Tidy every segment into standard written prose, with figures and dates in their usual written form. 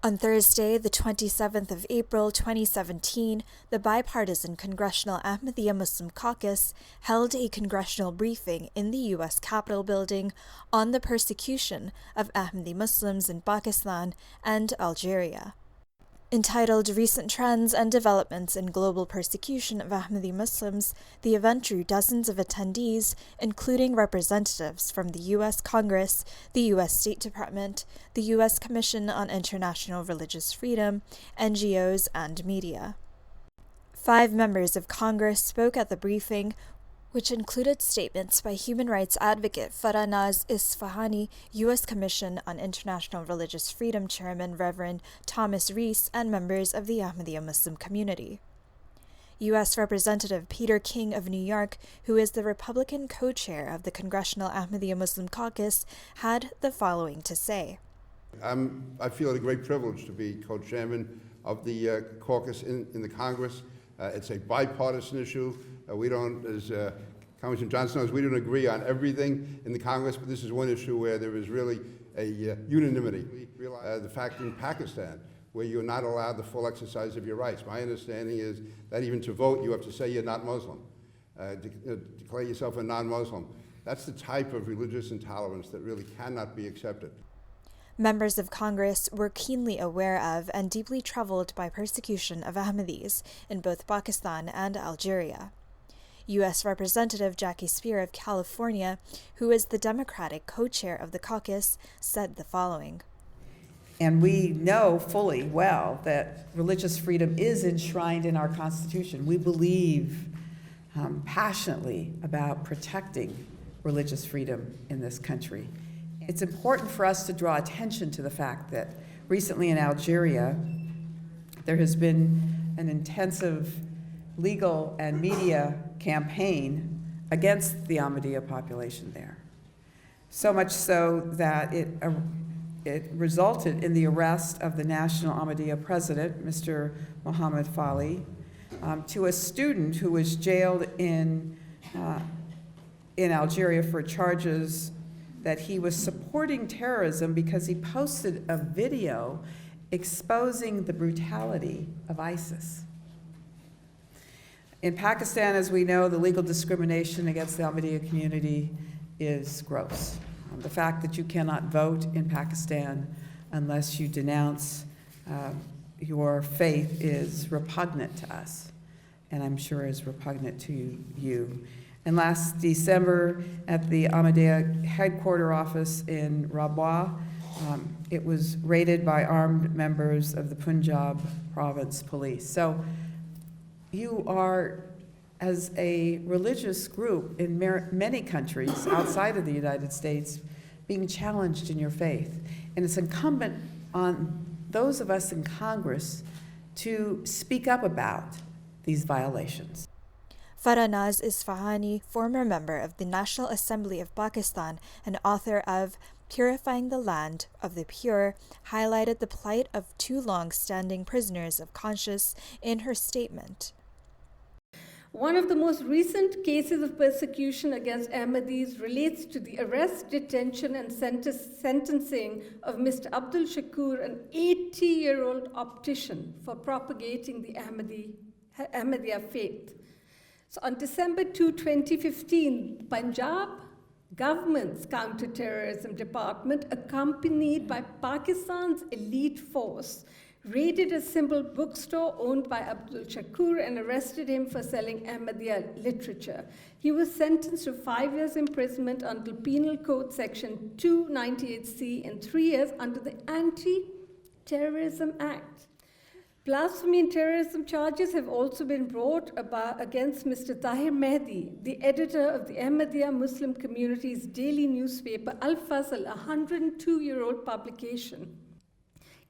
On Thursday, the 27th of April 2017, the bipartisan Congressional Ahmadiyya Muslim Caucus held a congressional briefing in the U.S. Capitol building on the persecution of Ahmadi Muslims in Pakistan and Algeria. Entitled Recent Trends and Developments in Global Persecution of Ahmadi Muslims, the event drew dozens of attendees, including representatives from the U.S. Congress, the U.S. State Department, the U.S. Commission on International Religious Freedom, NGOs, and media. 5 members of Congress spoke at the briefing, which included statements by human rights advocate Farah Isfahani, U.S. Commission on International Religious Freedom Chairman Reverend Thomas Reese, and members of the Ahmadiyya Muslim community. U.S. Representative Peter King of New York, who is the Republican co-chair of the Congressional Ahmadiyya Muslim Caucus, had the following to say. I feel it a great privilege to be co-chairman of the caucus in the Congress. It's a bipartisan issue. We don't, as Congressman Johnson knows, we don't agree on everything in the Congress, but this is one issue where there is really a unanimity. The fact in Pakistan, where you're not allowed the full exercise of your rights. My understanding is that even to vote, you have to say you're not Muslim, declare yourself a non-Muslim. That's the type of religious intolerance that really cannot be accepted. Members of Congress were keenly aware of and deeply troubled by persecution of Ahmadis in both Pakistan and Algeria. U.S. Representative Jackie Speer of California, who is the Democratic co-chair of the caucus, said the following. And we know fully well that religious freedom is enshrined in our Constitution. We believe passionately about protecting religious freedom in this country. It's important for us to draw attention to the fact that recently in Algeria, there has been an intensive legal and media campaign against the Ahmadiyya population there. So much so that it resulted in the arrest of the national Ahmadiyya president, Mr. Mohammed Fali, to a student who was jailed in Algeria for charges that he was supporting terrorism because he posted a video exposing the brutality of ISIS. In Pakistan, as we know, the legal discrimination against the Ahmadiyya community is gross. The fact that you cannot vote in Pakistan unless you denounce your faith is repugnant to us, and I'm sure is repugnant to you. And last December, at the Ahmadiyya headquarter office in Rabwa, it was raided by armed members of the Punjab province police. So you are, as a religious group in many countries outside of the United States, being challenged in your faith. And it's incumbent on those of us in Congress to speak up about these violations. Farah Isfahani, former member of the National Assembly of Pakistan and author of Purifying the Land of the Pure, highlighted the plight of 2 long-standing prisoners of conscience in her statement. One of the most recent cases of persecution against Ahmadis relates to the arrest, detention, and sentencing of Mr. Abdul Shakur, an 80-year-old optician, for propagating the Ahmadiyya faith. So on December 2, 2015, Punjab government's counter-terrorism department, accompanied by Pakistan's elite force, raided a symbol bookstore owned by Abdul Shakur and arrested him for selling Ahmadiyya literature. He was sentenced to 5 years imprisonment under Penal Code Section 298C and 3 years under the Anti-Terrorism Act. Blasphemy and terrorism charges have also been brought against Mr. Tahir Mehdi, the editor of the Ahmadiyya Muslim community's daily newspaper, Al-Fazl, a 102-year-old publication.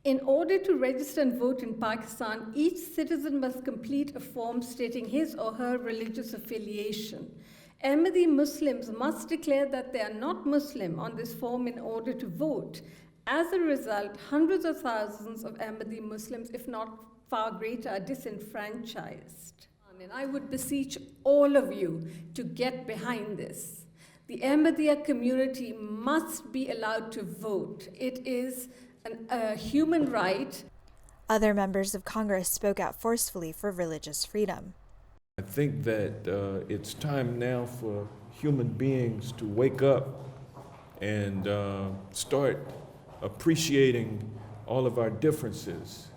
In order to register and vote in Pakistan, each citizen must complete a form stating his or her religious affiliation. Ahmadi Muslims must declare that they are not Muslim on this form in order to vote. As a result, hundreds of thousands of Ahmadi Muslims, if not far greater, are disenfranchised. And I would beseech all of you to get behind this. The Ahmadiyya community must be allowed to vote. It is a human right. Other members of Congress spoke out forcefully for religious freedom. I think that it's time now for human beings to wake up and start appreciating all of our differences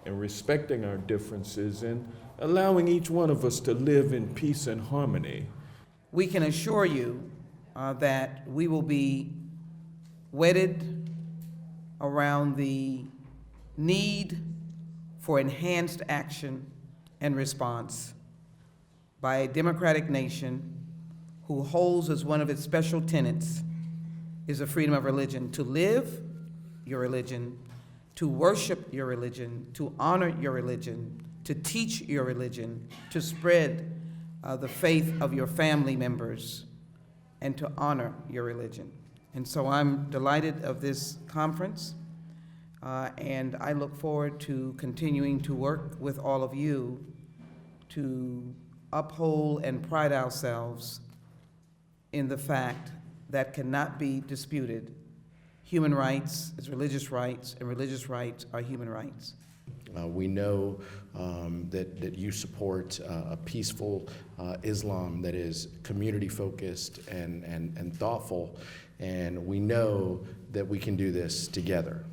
and respecting our differences and allowing each one of us to live in peace and harmony. We can assure you that we will be wedded around the need for enhanced action and response by a democratic nation who holds as one of its special tenets is the freedom of religion, to live your religion, to worship your religion, to honor your religion, to teach your religion, to spread the faith of your family members, and to honor your religion. And so I'm delighted of this conference, and I look forward to continuing to work with all of you to uphold and pride ourselves in the fact that cannot be disputed. Human rights is religious rights, and religious rights are human rights. We know that you support a peaceful Islam that is community-focused and thoughtful, and we know that we can do this together.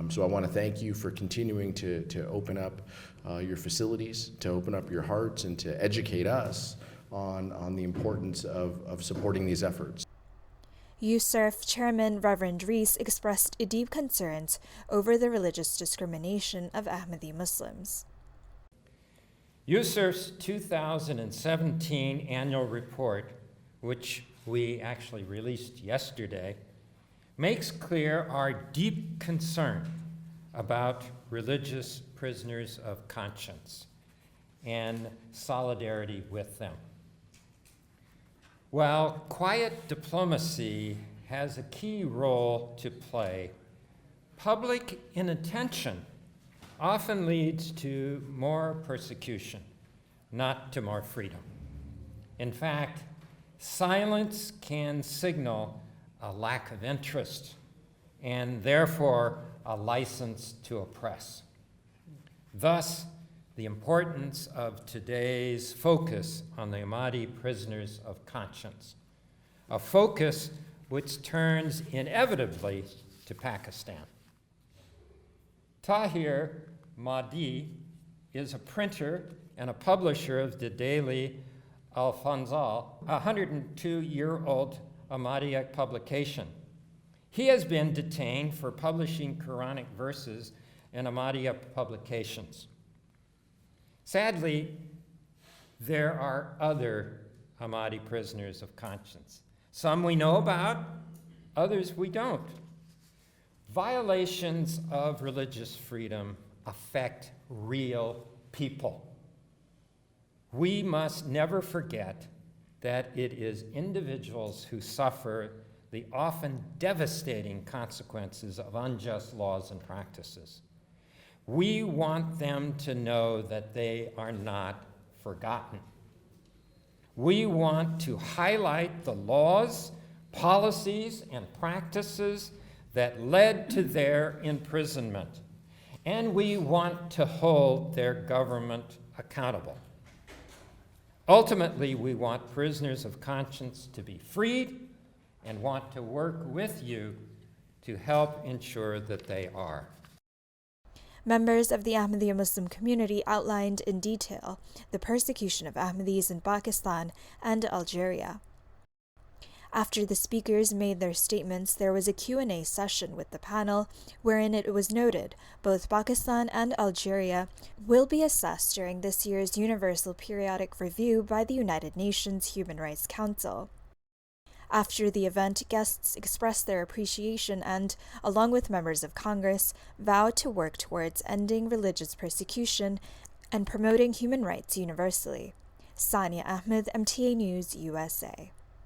So I want to thank you for continuing to open up your facilities, to open up your hearts, and to educate us on the importance of supporting these efforts. USERF Chairman Reverend Reese expressed deep concerns over the religious discrimination of Ahmadi Muslims. USERF's 2017 annual report, which we actually released yesterday, makes clear our deep concern about religious prisoners of conscience and solidarity with them. While quiet diplomacy has a key role to play, public inattention often leads to more persecution, not to more freedom. In fact, silence can signal a lack of interest and therefore a license to oppress. Thus, the importance of today's focus on the Ahmadi prisoners of conscience, a focus which turns inevitably to Pakistan. Tahir Mahdi is a printer and a publisher of the daily Al-Fanzal, a 102-year-old Ahmadiyya publication. He has been detained for publishing Quranic verses in Ahmadiyya publications. Sadly, there are other Ahmadi prisoners of conscience. Some we know about, others we don't. Violations of religious freedom affect real people. We must never forget that it is individuals who suffer the often devastating consequences of unjust laws and practices. We want them to know that they are not forgotten. We want to highlight the laws, policies, and practices that led to their imprisonment, and we want to hold their government accountable. Ultimately, we want prisoners of conscience to be freed and want to work with you to help ensure that they are. Members of the Ahmadiyya Muslim community outlined in detail the persecution of Ahmadis in Pakistan and Algeria. After the speakers made their statements, there was a Q&A session with the panel, wherein it was noted both Pakistan and Algeria will be assessed during this year's Universal Periodic Review by the United Nations Human Rights Council. After the event, guests expressed their appreciation and, along with members of Congress, vowed to work towards ending religious persecution and promoting human rights universally. Sania Ahmed, MTA News, USA.